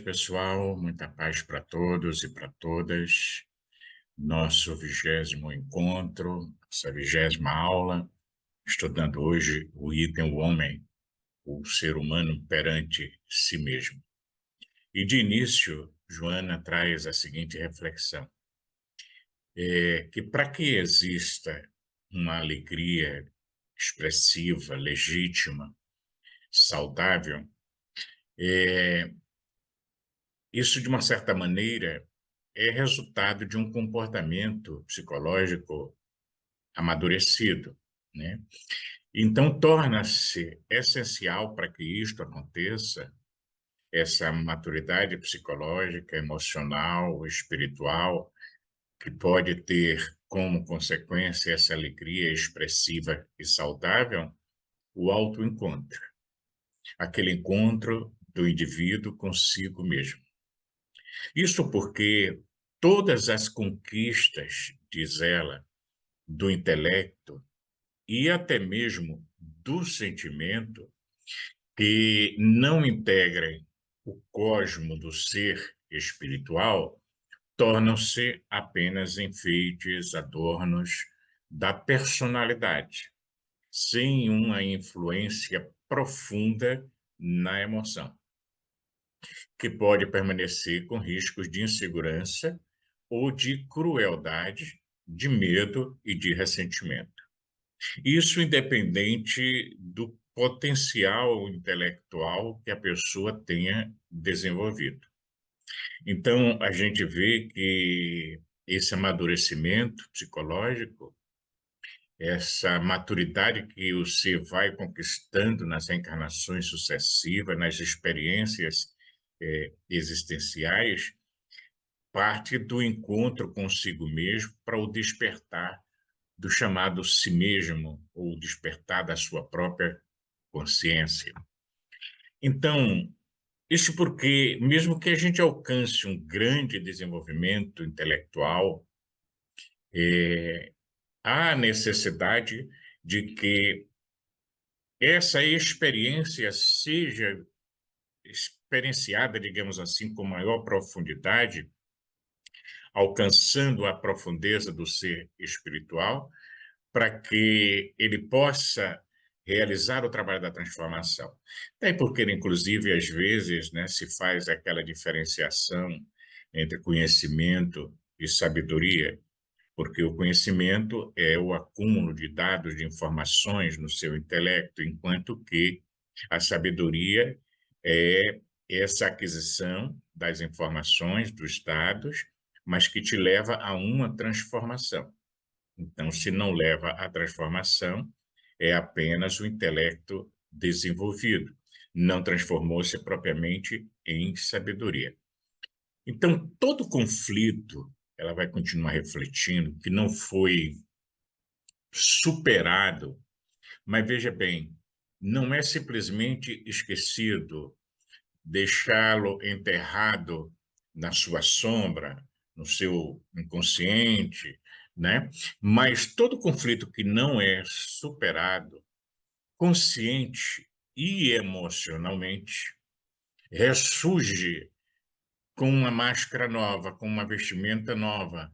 noite, pessoal. Muita paz para todos e para todas. Nosso 20º encontro, essa 20ª aula, estudando hoje o item o homem, o ser humano perante si mesmo. E de início, Joana traz a seguinte reflexão, que para que exista uma alegria expressiva, legítima, saudável, isso, de uma certa maneira, é resultado de um comportamento psicológico amadurecido, né? Então, torna-se essencial para que isto aconteça, essa maturidade psicológica, emocional, espiritual, que pode ter como consequência essa alegria expressiva e saudável, o autoencontro, aquele encontro do indivíduo consigo mesmo. Isso porque todas as conquistas, diz ela, do intelecto e até mesmo do sentimento que não integrem o cosmo do ser espiritual tornam-se apenas enfeites, adornos da personalidade, sem uma influência profunda na emoção, que pode permanecer com riscos de insegurança ou de crueldade, de medo e de ressentimento. Isso independente do potencial intelectual que a pessoa tenha desenvolvido. Então, a gente vê que esse amadurecimento psicológico, essa maturidade que o ser vai conquistando nas reencarnações sucessivas, nas experiências existenciais, parte do encontro consigo mesmo para o despertar do chamado si mesmo, ou despertar da sua própria consciência. Então, isso porque, mesmo que a gente alcance um grande desenvolvimento intelectual, há necessidade de que essa experiência seja experienciada, digamos assim, com maior profundidade, alcançando a profundeza do ser espiritual, para que ele possa realizar o trabalho da transformação. Daí porque, inclusive, às vezes, né, se faz aquela diferenciação entre conhecimento e sabedoria, porque o conhecimento é o acúmulo de dados, de informações no seu intelecto, enquanto que a sabedoria é essa aquisição das informações, dos dados, mas que te leva a uma transformação. Então, se não leva à transformação, é apenas o intelecto desenvolvido. Não transformou-se propriamente em sabedoria. Então, todo conflito, ela vai continuar refletindo, que não foi superado, mas veja bem, não é simplesmente esquecido, deixá-lo enterrado na sua sombra, no seu inconsciente, né? Mas todo conflito que não é superado, consciente e emocionalmente, ressurge com uma máscara nova, com uma vestimenta nova,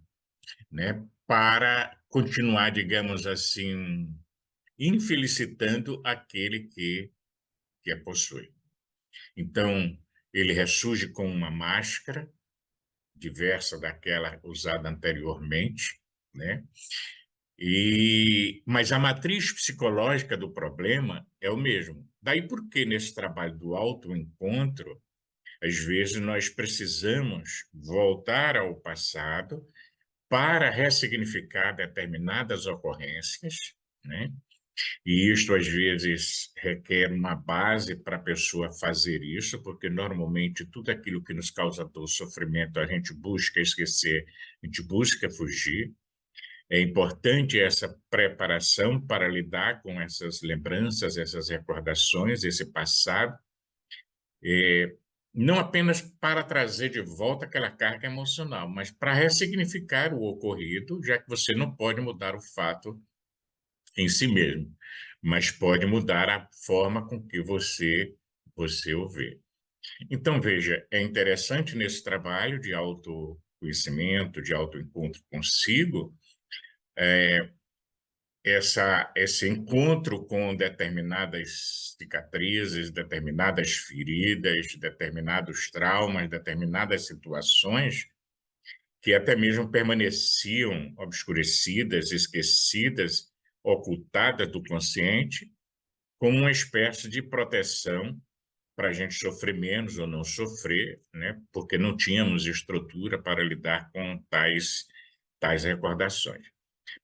né? Para continuar, digamos assim, infelicitando aquele que a possui. Então, ele ressurge com uma máscara diversa daquela usada anteriormente, né? Mas a matriz psicológica do problema é o mesmo. Daí porque nesse trabalho do autoencontro, às vezes nós precisamos voltar ao passado para ressignificar determinadas ocorrências, né? E isto, às vezes, requer uma base para a pessoa fazer isso, porque normalmente tudo aquilo que nos causa dor, sofrimento, a gente busca esquecer, a gente busca fugir. É importante essa preparação para lidar com essas lembranças, essas recordações, esse passado, não apenas para trazer de volta aquela carga emocional, mas para ressignificar o ocorrido, já que você não pode mudar o fato em si mesmo, mas pode mudar a forma com que você o vê. Então, veja, é interessante nesse trabalho de autoconhecimento, de autoencontro consigo, esse encontro com determinadas cicatrizes, determinadas feridas, determinados traumas, determinadas situações que até mesmo permaneciam obscurecidas, esquecidas, ocultadas do consciente, como uma espécie de proteção para a gente sofrer menos ou não sofrer, né? Porque não tínhamos estrutura para lidar com tais recordações.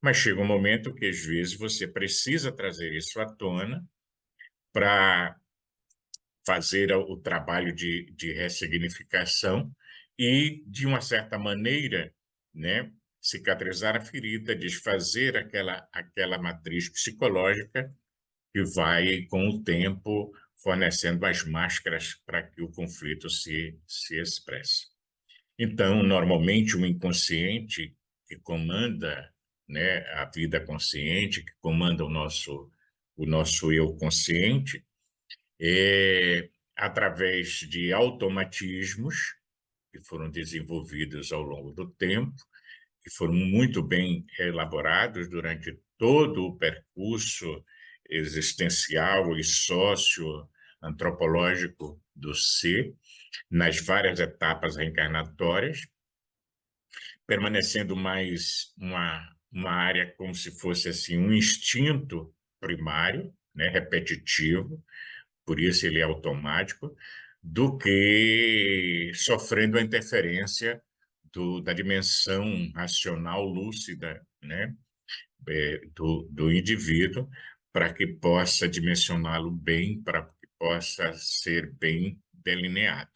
Mas chega um momento que, às vezes, você precisa trazer isso à tona para fazer o trabalho de ressignificação e, de uma certa maneira, né, cicatrizar a ferida, desfazer aquela matriz psicológica que vai, com o tempo, fornecendo as máscaras para que o conflito se expresse. Então, normalmente, o inconsciente que comanda, né, a vida consciente, que comanda o nosso eu consciente, é através de automatismos que foram desenvolvidos ao longo do tempo, que foram muito bem elaborados durante todo o percurso existencial e socioantropológico do ser, nas várias etapas reencarnatórias, permanecendo mais uma área como se fosse assim um instinto primário, né, repetitivo, por isso ele é automático, do que sofrendo a interferência da dimensão racional lúcida, né, do indivíduo, para que possa dimensioná-lo bem, para que possa ser bem delineado.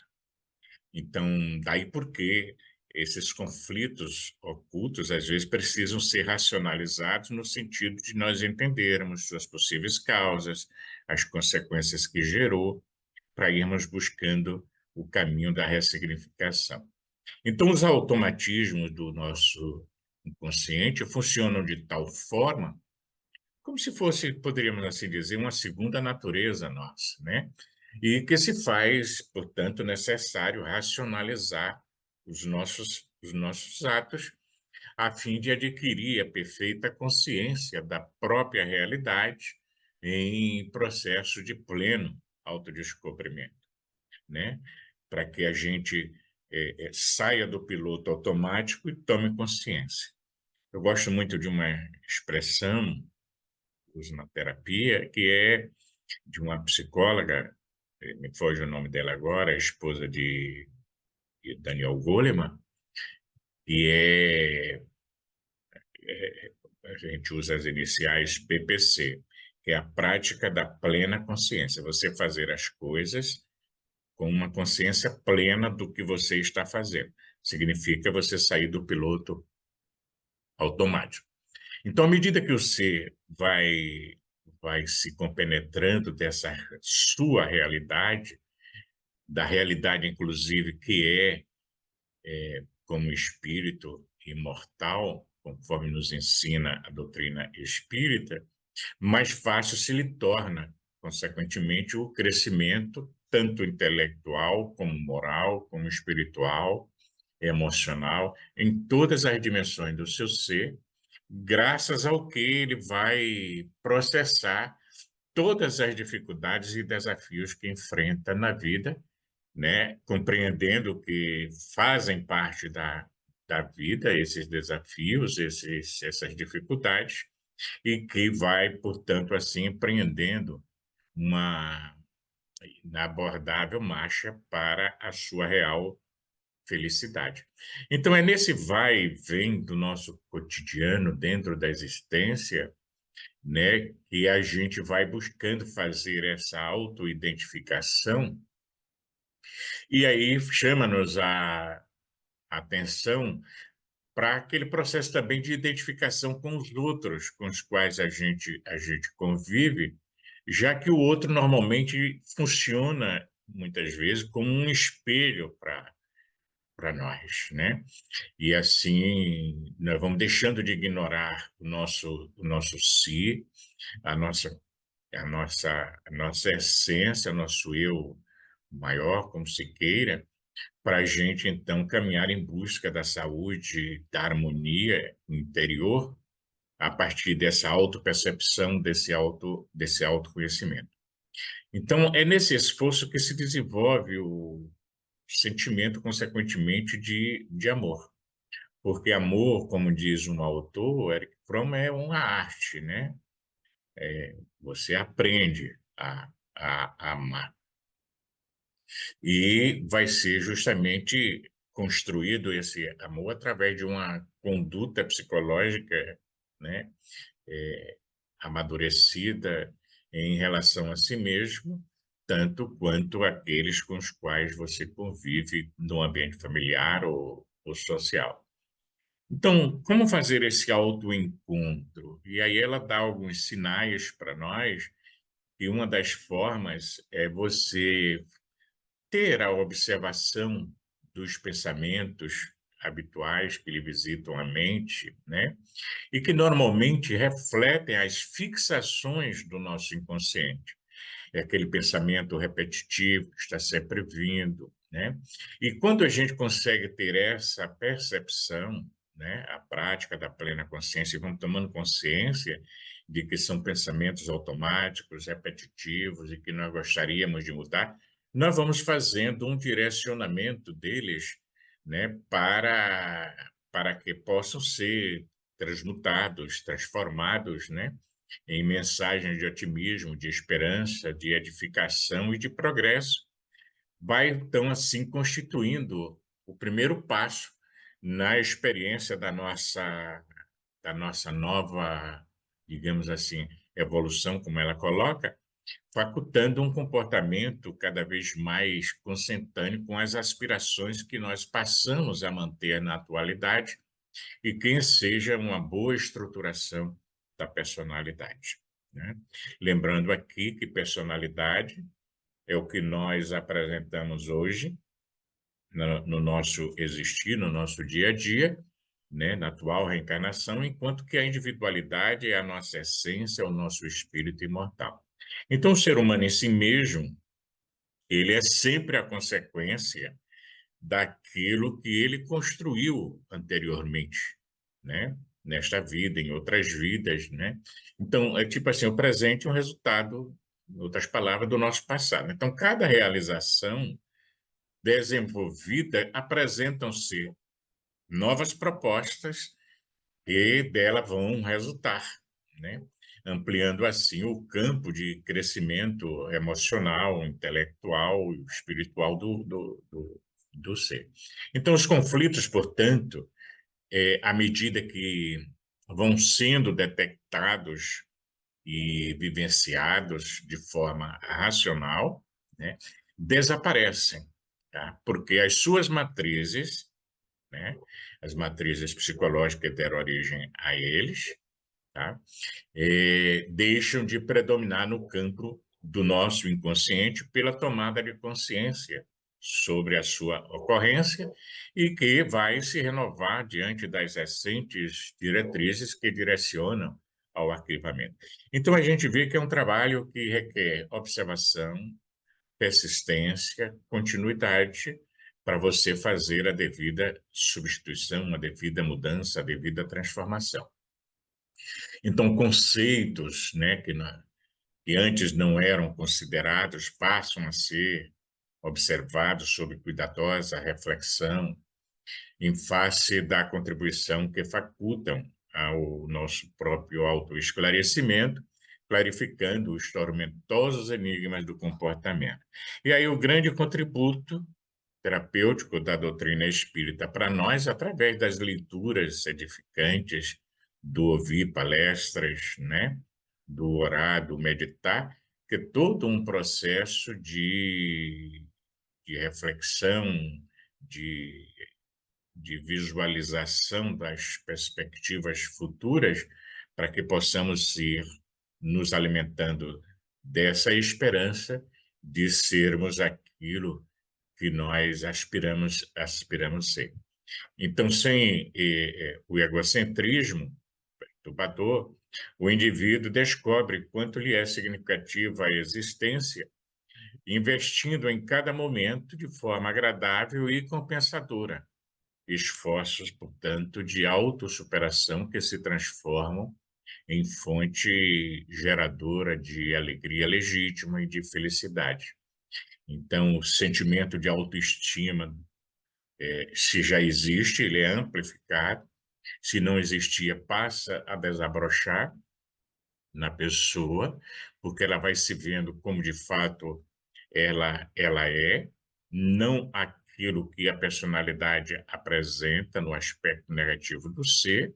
Então, daí porque esses conflitos ocultos, às vezes, precisam ser racionalizados no sentido de nós entendermos suas possíveis causas, as consequências que gerou, para irmos buscando o caminho da ressignificação. Então, os automatismos do nosso inconsciente funcionam de tal forma como se fosse, poderíamos assim dizer, uma segunda natureza nossa, né? E que se faz, portanto, necessário racionalizar os nossos atos, a fim de adquirir a perfeita consciência da própria realidade em processo de pleno autodescobrimento, né? Para que a gente saia do piloto automático e tome consciência. Eu gosto muito de uma expressão uso na terapia, que é de uma psicóloga, me foge o nome dela agora, a esposa de Daniel Goleman, e a gente usa as iniciais PPC, que é a prática da plena consciência, você fazer as coisas com uma consciência plena do que você está fazendo. Significa você sair do piloto automático. Então, à medida que você vai se compenetrando dessa sua realidade, da realidade, inclusive, que como espírito imortal, conforme nos ensina a doutrina espírita, mais fácil se lhe torna, consequentemente, o crescimento, tanto intelectual, como moral, como espiritual, emocional, em todas as dimensões do seu ser, graças ao que ele vai processar todas as dificuldades e desafios que enfrenta na vida, né? Compreendendo que fazem parte da vida esses desafios, essas dificuldades, e que vai, portanto, assim, empreendendo uma inabordável marcha para a sua real felicidade. Então, é nesse vai e vem do nosso cotidiano, dentro da existência, né, que a gente vai buscando fazer essa autoidentificação, e aí chama-nos a atenção para aquele processo também de identificação com os outros com os quais a gente convive, já que o outro normalmente funciona, muitas vezes, como um espelho para nós, né? E assim, nós vamos deixando de ignorar o nosso si, a nossa, a nossa essência, nosso eu maior, como se queira, para a gente, então, caminhar em busca da saúde, da harmonia interior, a partir dessa autopercepção, desse autoconhecimento. Então, é nesse esforço que se desenvolve o sentimento, consequentemente, de amor. Porque amor, como diz um autor, Eric Fromm, é uma arte, né? Você aprende a amar. E vai ser justamente construído esse amor através de uma conduta psicológica, né, amadurecida em relação a si mesmo, tanto quanto aqueles com os quais você convive no ambiente familiar ou social. Então, como fazer esse autoencontro? E aí ela dá alguns sinais para nós, e uma das formas é você ter a observação dos pensamentos habituais que lhe visitam a mente, né? E que normalmente refletem as fixações do nosso inconsciente. É aquele pensamento repetitivo que está sempre vindo, né? E quando a gente consegue ter essa percepção, né, a prática da plena consciência, e vamos tomando consciência de que são pensamentos automáticos, repetitivos e que nós gostaríamos de mudar, nós vamos fazendo um direcionamento deles, né, para que possam ser transmutados, transformados, né, em mensagens de otimismo, de esperança, de edificação e de progresso. Vai, então, assim, constituindo o primeiro passo na experiência da nossa nova, digamos assim, evolução, como ela coloca, facultando um comportamento cada vez mais consentâneo com as aspirações que nós passamos a manter na atualidade e que seja uma boa estruturação da personalidade, né? Lembrando aqui que personalidade é o que nós apresentamos hoje no nosso existir, no nosso dia a dia, né, na atual reencarnação, enquanto que a individualidade é a nossa essência, o nosso espírito imortal. Então, o ser humano em si mesmo, ele é sempre a consequência daquilo que ele construiu anteriormente, né? Nesta vida, em outras vidas, né? Então, é tipo assim, o presente é um resultado, em outras palavras, do nosso passado. Então, cada realização desenvolvida apresentam-se novas propostas e dela vão resultar, né? Ampliando assim o campo de crescimento emocional, intelectual e espiritual do ser. Então, os conflitos, portanto, à medida que vão sendo detectados e vivenciados de forma racional, né, desaparecem, tá? Porque as suas matrizes, né, as matrizes psicológicas que deram origem a eles, tá, deixam de predominar no campo do nosso inconsciente pela tomada de consciência sobre a sua ocorrência e que vai se renovar diante das recentes diretrizes que direcionam ao arquivamento. Então, a gente vê que é um trabalho que requer observação, persistência, continuidade, para você fazer a devida substituição, a devida mudança, a devida transformação. Então, conceitos, né, que antes não eram considerados passam a ser observados sob cuidadosa reflexão, em face da contribuição que facultam ao nosso próprio autoesclarecimento, clarificando os tormentosos enigmas do comportamento. E aí o grande contributo terapêutico da doutrina espírita para nós, através das leituras edificantes, do ouvir palestras, né? Do orar, do meditar, que é todo um processo de reflexão, de de visualização das perspectivas futuras, para que possamos ir nos alimentando dessa esperança de sermos aquilo que nós aspiramos ser. Então, sem o egocentrismo perturbador, o indivíduo descobre quanto lhe é significativa a existência investindo em cada momento de forma agradável e compensadora. Esforços, portanto, de autossuperação que se transformam em fonte geradora de alegria legítima e de felicidade. Então, o sentimento de autoestima, se já existe, ele é amplificado. Se não existia, passa a desabrochar na pessoa, porque ela vai se vendo como de fato ela é, não aquilo que a personalidade apresenta no aspecto negativo do ser,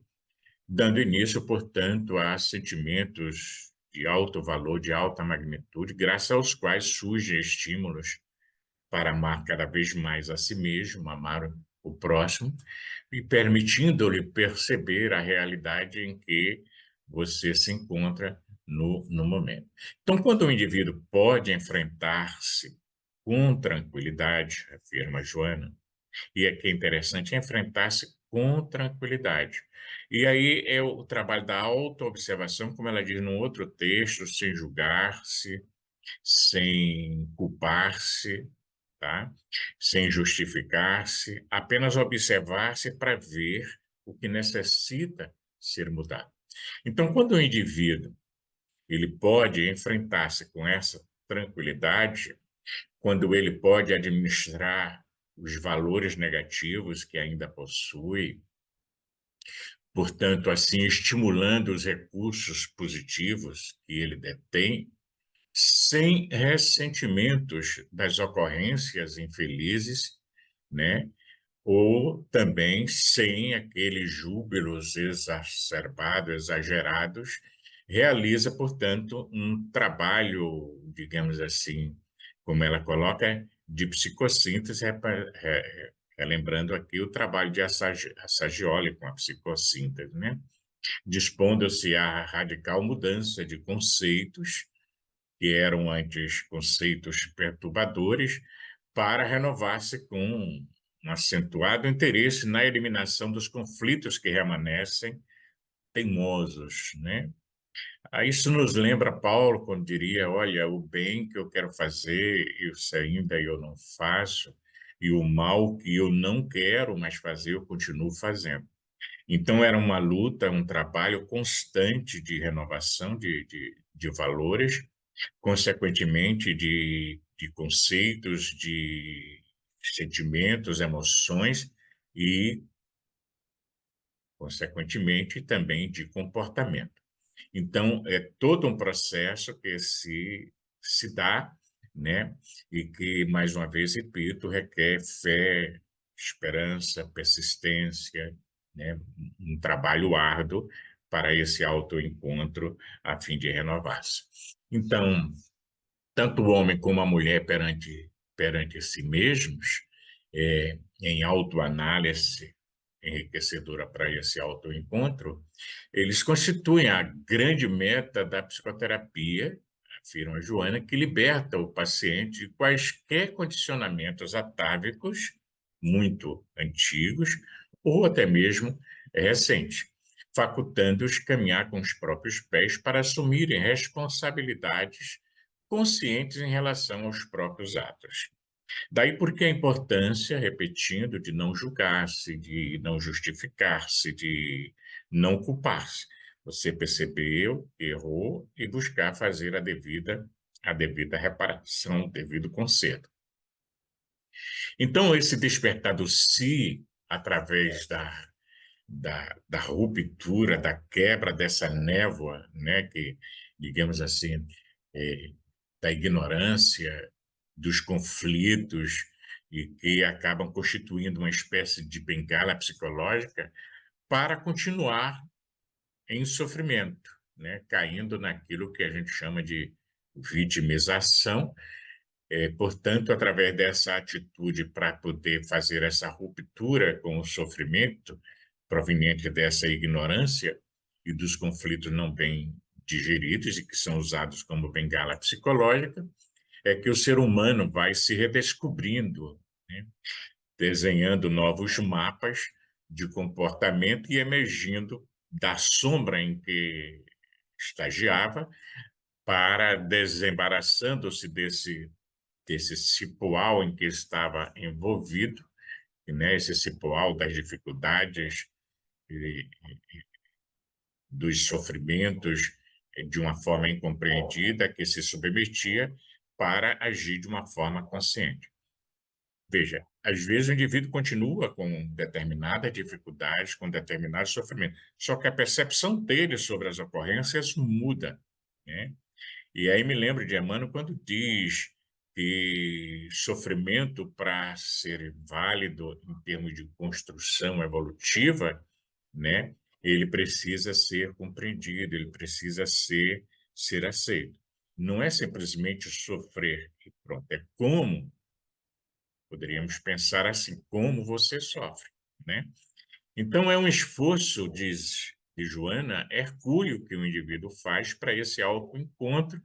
dando início, portanto, a sentimentos de alto valor, de alta magnitude, graças aos quais surgem estímulos para amar cada vez mais a si mesmo, amar o próximo, e permitindo-lhe perceber a realidade em que você se encontra no momento. Então, quando o indivíduo pode enfrentar-se com tranquilidade, afirma Joana, e aqui é interessante enfrentar-se com tranquilidade. E aí é o trabalho da autoobservação, como ela diz num outro texto, sem julgar-se, sem culpar-se, tá? Sem justificar-se, apenas observar-se para ver o que necessita ser mudado. Então, quando o indivíduo ele pode enfrentar-se com essa tranquilidade, quando ele pode administrar os valores negativos que ainda possui, portanto, assim, estimulando os recursos positivos que ele detém, sem ressentimentos das ocorrências infelizes, né? Ou também sem aqueles júbilos exacerbados, exagerados, realiza, portanto, um trabalho, digamos assim, como ela coloca, de psicossíntese, relembrando aqui o trabalho de Assagioli com a psicossíntese, né? Dispondo-se à radical mudança de conceitos que eram antes conceitos perturbadores, para renovar-se com um acentuado interesse na eliminação dos conflitos que permanecem teimosos, né? Isso nos lembra Paulo quando diria, olha, o bem que eu quero fazer, isso ainda eu não faço, e o mal que eu não quero mais fazer, eu continuo fazendo. Então, era uma luta, um trabalho constante de renovação de valores, consequentemente, de conceitos, de sentimentos, emoções e, consequentemente, também de comportamento. Então, é todo um processo que se dá, né? E que, mais uma vez, repito, requer fé, esperança, persistência, né? Um trabalho árduo para esse autoencontro a fim de renovar-se. Então, tanto o homem como a mulher perante si mesmos, em autoanálise enriquecedora para esse autoencontro, eles constituem a grande meta da psicoterapia, afirma Joana, que liberta o paciente de quaisquer condicionamentos atávicos, muito antigos, ou até mesmo recentes, facultando-os caminhar com os próprios pés para assumirem responsabilidades conscientes em relação aos próprios atos. Daí porque a importância, repetindo, de não julgar-se, de não justificar-se, de não culpar-se. Você percebeu, errou e buscar fazer a devida reparação, o devido conserto. Então, esse despertar do si, através da ruptura, da quebra dessa névoa, né, que, digamos assim, é, da ignorância, dos conflitos, e que acabam constituindo uma espécie de bengala psicológica para continuar em sofrimento, né, caindo naquilo que a gente chama de vitimização. Portanto, através dessa atitude para poder fazer essa ruptura com o sofrimento proveniente dessa ignorância e dos conflitos não bem digeridos e que são usados como bengala psicológica, é que o ser humano vai se redescobrindo, né? Desenhando novos mapas de comportamento e emergindo da sombra em que estagiava para desembaraçando-se desse desse cipoal em que estava envolvido, né, esse cipoal das dificuldades e dos sofrimentos de uma forma incompreendida que se submetia para agir de uma forma consciente. Veja, às vezes o indivíduo continua com determinadas dificuldades, com determinado sofrimento, só que a percepção dele sobre as ocorrências muda, né? E aí me lembro de Emmanuel quando diz que sofrimento, para ser válido em termos de construção evolutiva, né, ele precisa ser compreendido, ele precisa ser aceito. Não é simplesmente sofrer e pronto, é como, poderíamos pensar assim, como você sofre, né? Então é um esforço, diz Joana, hercúleo que o indivíduo faz para esse autoencontro,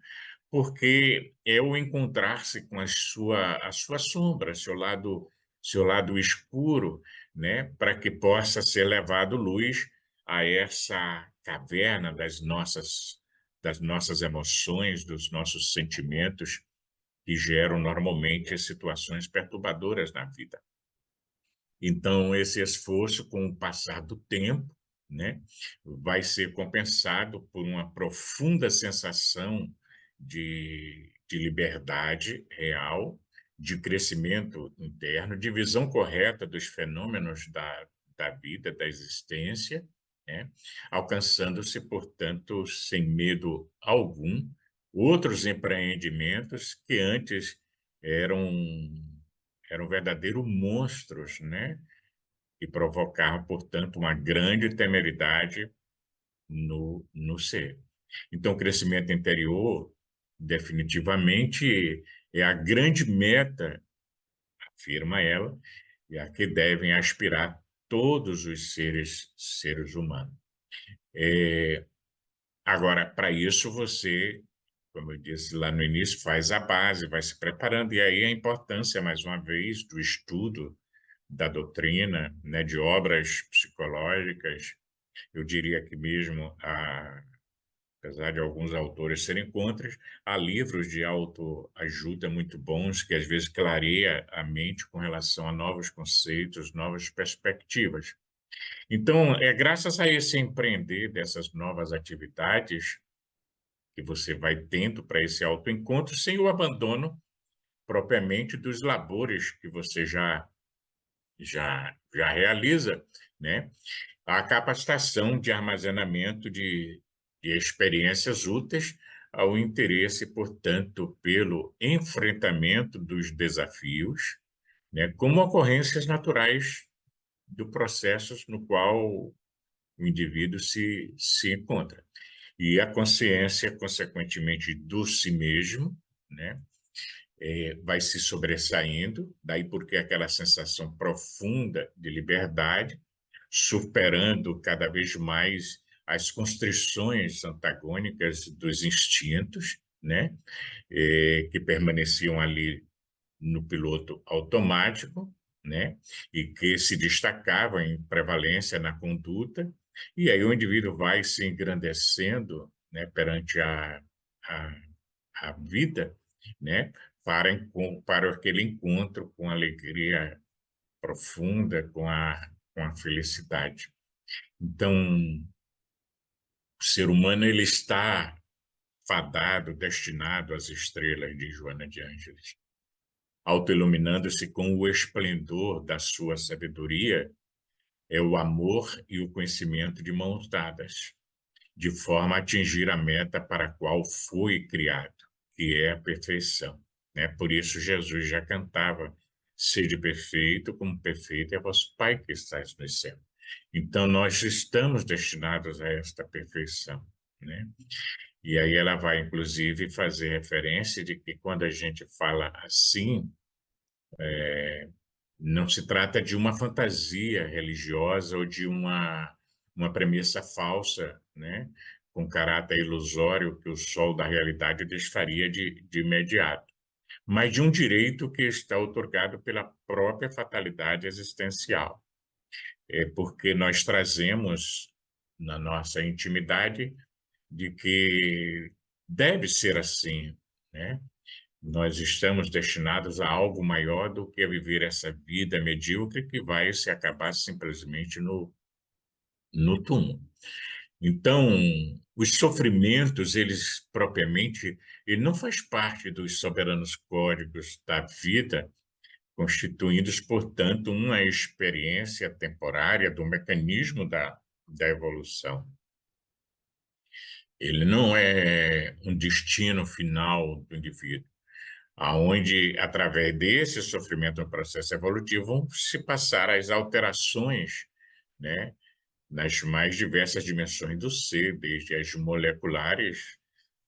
porque é o encontrar-se com a sua sombra, seu lado escuro, né, para que possa ser levado luz a essa caverna das nossas emoções, dos nossos sentimentos, que geram normalmente situações perturbadoras na vida. Então, esse esforço, com o passar do tempo, né, vai ser compensado por uma profunda sensação de liberdade real, de crescimento interno, de visão correta dos fenômenos da vida, da existência, né, alcançando-se, portanto, sem medo algum, outros empreendimentos que antes eram eram verdadeiros monstros, né? E provocavam, portanto, uma grande temeridade no ser. Então, o crescimento interior, definitivamente, é a grande meta, afirma ela, e a que devem aspirar todos os seres humanos. Agora, para isso, você, como eu disse lá no início, faz a base, vai se preparando, e aí a importância, mais uma vez, do estudo da doutrina, né, de obras psicológicas. Eu diria que mesmo, apesar de alguns autores serem contra, há livros de autoajuda muito bons que às vezes clareia a mente com relação a novos conceitos, novas perspectivas. Então, é graças a esse empreender dessas novas atividades que você vai tendo para esse autoencontro, sem o abandono propriamente dos labores que você já realiza, né? A capacitação de armazenamento de experiências úteis ao interesse, portanto, pelo enfrentamento dos desafios, né, como ocorrências naturais do processo no qual o indivíduo se encontra. E a consciência, consequentemente, do si mesmo, né, vai se sobressaindo, daí porque aquela sensação profunda de liberdade, superando cada vez mais as constrições antagônicas dos instintos, né, que permaneciam ali no piloto automático, né, e que se destacavam em prevalência na conduta, e aí o indivíduo vai se engrandecendo, né, perante a, a vida, né, para aquele encontro com alegria profunda, com a felicidade. Então, o ser humano ele está fadado, destinado às estrelas de Joana de Ângeles. Autoiluminando-se com o esplendor da sua sabedoria, é o amor e o conhecimento de mãos dadas, de forma a atingir a meta para a qual foi criado, que é a perfeição, né? Por isso Jesus já cantava: sede perfeito, como perfeito é vosso Pai que estais no céu. Então nós estamos destinados a esta perfeição, né? E aí ela vai inclusive fazer referência de que quando a gente fala assim, não se trata de uma fantasia religiosa ou de uma premissa falsa, né, com caráter ilusório que o sol da realidade desfaria de imediato, mas de um direito que está otorgado pela própria fatalidade existencial. É porque nós trazemos na nossa intimidade de que deve ser assim, né? Nós estamos destinados a algo maior do que a viver essa vida medíocre que vai se acabar simplesmente no túmulo. Então, os sofrimentos, eles propriamente, ele não faz parte dos soberanos códigos da vida, constituindo, portanto, uma experiência temporária do mecanismo da evolução. Ele não é um destino final do indivíduo, aonde, através desse sofrimento no processo evolutivo, vão se passar as alterações, né, nas mais diversas dimensões do ser, desde as moleculares,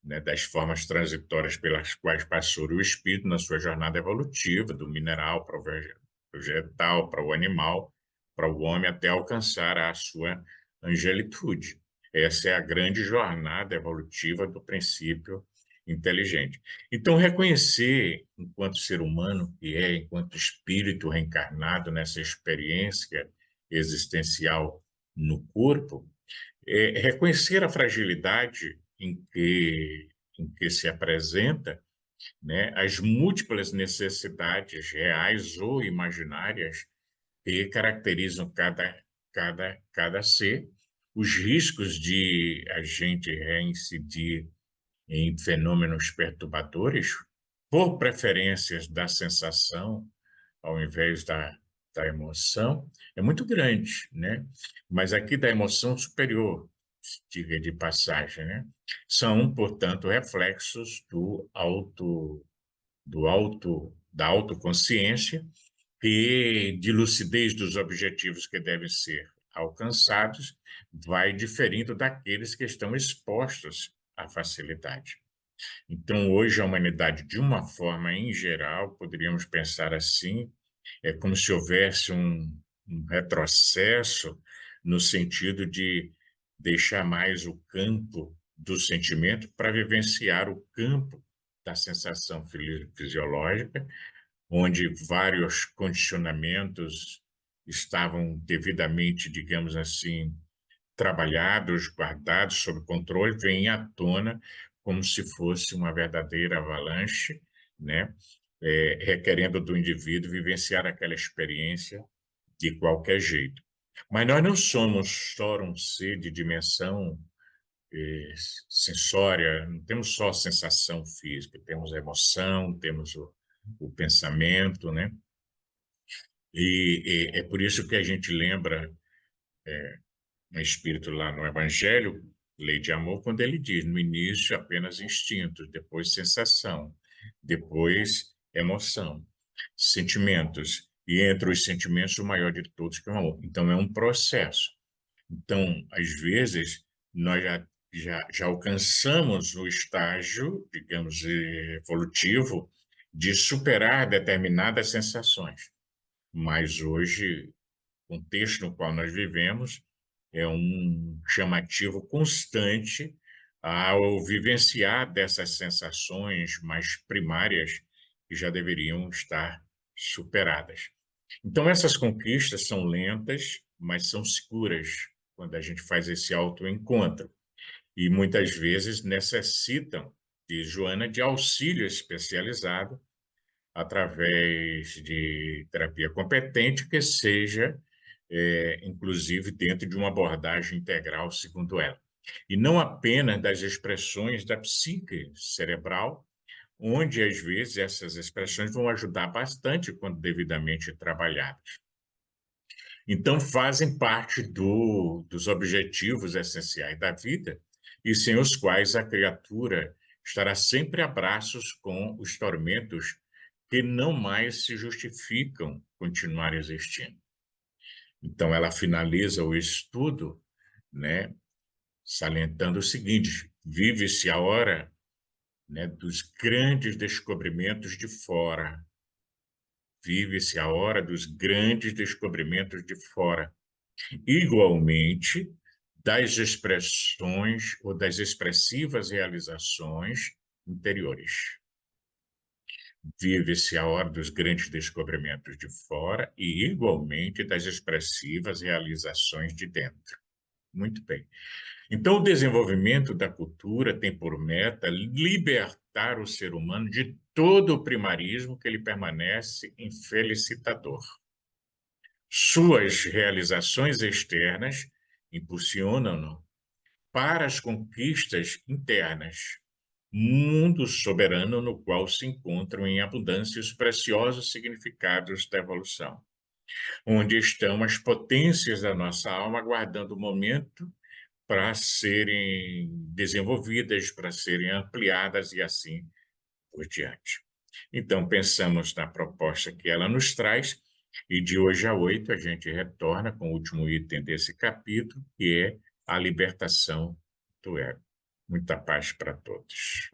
né, das formas transitórias pelas quais passou o espírito na sua jornada evolutiva, do mineral para o vegetal, para o animal, para o homem, até alcançar a sua angelitude. Essa é a grande jornada evolutiva do princípio inteligente. Então, reconhecer, enquanto ser humano que é, enquanto espírito reencarnado nessa experiência existencial no corpo, reconhecer a fragilidade em que se apresenta, né, as múltiplas necessidades reais ou imaginárias que caracterizam cada ser, os riscos de a gente reincidir em fenômenos perturbadores, por preferências da sensação, ao invés da emoção, é muito grande, né? Mas aqui da emoção superior, diga de passagem, né? São, portanto, reflexos da autoconsciência e de lucidez dos objetivos que devem ser alcançados, vai diferindo daqueles que estão expostos à facilidade. Então, hoje, a humanidade, de uma forma em geral, poderíamos pensar assim, é como se houvesse um retrocesso no sentido de deixar mais o campo do sentimento para vivenciar o campo da sensação fisiológica, onde vários condicionamentos estavam devidamente, digamos assim, trabalhados, guardados sob controle, vêm à tona como se fosse uma verdadeira avalanche, né? Requerendo do indivíduo vivenciar aquela experiência de qualquer jeito. Mas nós não somos só um ser de dimensão sensória, não temos só sensação física, temos emoção, temos o pensamento, né? E é por isso que a gente lembra no Espírito lá no Evangelho, Lei de Amor, quando ele diz, no início apenas instintos, depois sensação, depois emoção, sentimentos, e entre os sentimentos o maior de todos que é o amor. Então é um processo. Então, às vezes, nós já alcançamos o estágio, digamos, evolutivo, de superar determinadas sensações. Mas hoje, o contexto no qual nós vivemos é um chamativo constante ao vivenciar dessas sensações mais primárias que já deveriam estar superadas. Então, essas conquistas são lentas, mas são seguras quando a gente faz esse autoencontro. E muitas vezes necessitam, de Joana, de auxílio especializado através de terapia competente que seja, inclusive, dentro de uma abordagem integral, segundo ela. E não apenas das expressões da psique cerebral, onde, às vezes, essas expressões vão ajudar bastante quando devidamente trabalhadas. Então, fazem parte dos objetivos essenciais da vida e sem os quais a criatura estará sempre a braços com os tormentos que não mais se justificam continuar existindo. Então, ela finaliza o estudo, né, salientando o seguinte: vive-se a hora, né, dos grandes descobrimentos de fora. Vive-se a hora dos grandes descobrimentos de fora. Igualmente, das expressões ou das expressivas realizações interiores. Vive-se a hora dos grandes descobrimentos de fora e, igualmente, das expressivas realizações de dentro. Muito bem. Então, o desenvolvimento da cultura tem por meta libertar libertar o ser humano de todo o primarismo que ele permanece infelicitador. Suas realizações externas impulsionam-no para as conquistas internas, mundo soberano no qual se encontram em abundância os preciosos significados da evolução, onde estão as potências da nossa alma aguardando o momento para serem desenvolvidas, para serem ampliadas e assim por diante. Então, pensamos na proposta que ela nos traz, e de hoje a 8 a gente retorna com o último item desse capítulo, que é a libertação do ego. Muita paz para todos.